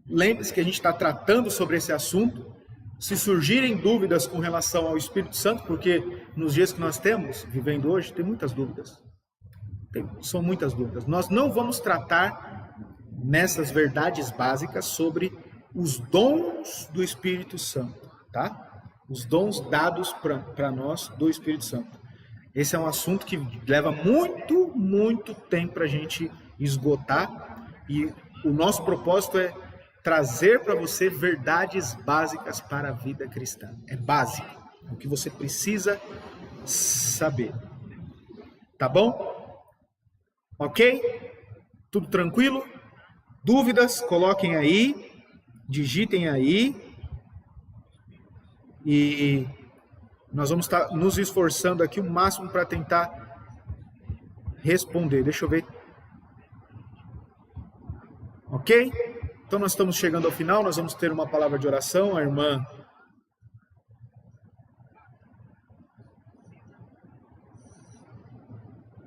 lembre-se que a gente está tratando sobre esse assunto. Se surgirem dúvidas com relação ao Espírito Santo, porque nos dias que nós temos, vivendo hoje, tem muitas dúvidas. São muitas dúvidas. Nós não vamos tratar nessas verdades básicas sobre os dons do Espírito Santo, tá? Os dons dados para nós do Espírito Santo. Esse é um assunto que leva muito, muito tempo para a gente esgotar, e o nosso propósito é trazer para você verdades básicas para a vida cristã. É básico, é o que você precisa saber. Tá bom? Ok? Tudo tranquilo? Dúvidas? Coloquem aí, digitem aí, e nós vamos estar nos esforçando aqui o máximo para tentar responder. Deixa eu ver. Ok? Então nós estamos chegando ao final, nós vamos ter uma palavra de oração. A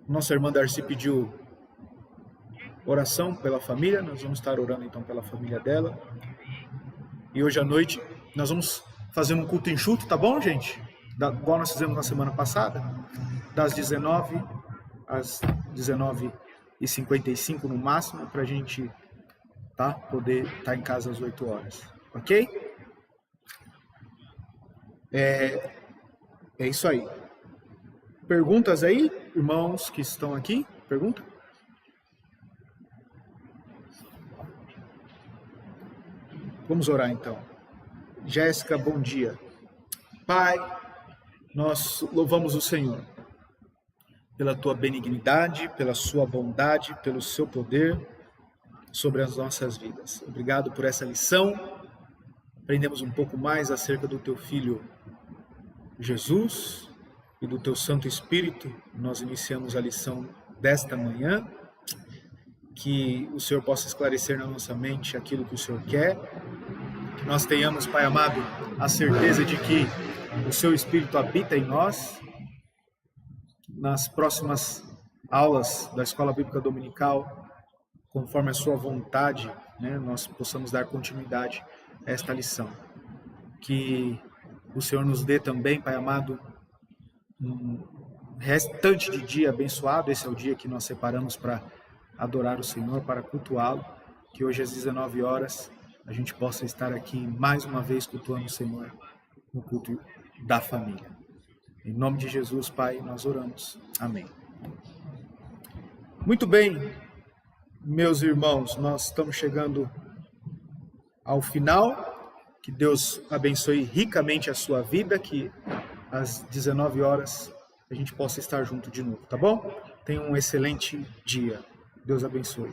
nossa irmã Darcy pediu oração pela família, nós vamos estar orando então pela família dela. E hoje à noite nós vamos fazer um culto enxuto, tá bom, gente? Igual nós fizemos na semana passada, das 19 às 19h55 no máximo, para a gente poder estar em casa às 8 horas, ok? É isso aí. Perguntas aí, irmãos que estão aqui? Pergunta? Vamos orar então. Jéssica, bom dia. Pai, nós louvamos o Senhor pela tua benignidade, pela sua bondade, pelo seu poder sobre as nossas vidas. Obrigado por essa lição. Aprendemos um pouco mais acerca do teu Filho Jesus e do teu Santo Espírito. Nós iniciamos a lição desta manhã. Que o Senhor possa esclarecer na nossa mente aquilo que o Senhor quer. Que nós tenhamos, Pai amado, a certeza de que o seu Espírito habita em nós. Nas próximas aulas da Escola Bíblica Dominical, conforme a sua vontade, né, nós possamos dar continuidade a esta lição. Que o Senhor nos dê também, Pai amado, um restante de dia abençoado. Esse é o dia que nós separamos para adorar o Senhor, para cultuá-lo. Que hoje às 19 horas a gente possa estar aqui mais uma vez cultuando o Senhor no culto da família. Em nome de Jesus, Pai, nós oramos. Amém. Muito bem, meus irmãos, nós estamos chegando ao final. Que Deus abençoe ricamente a sua vida, que às 19 horas a gente possa estar junto de novo, tá bom? Tenha um excelente dia. Deus abençoe.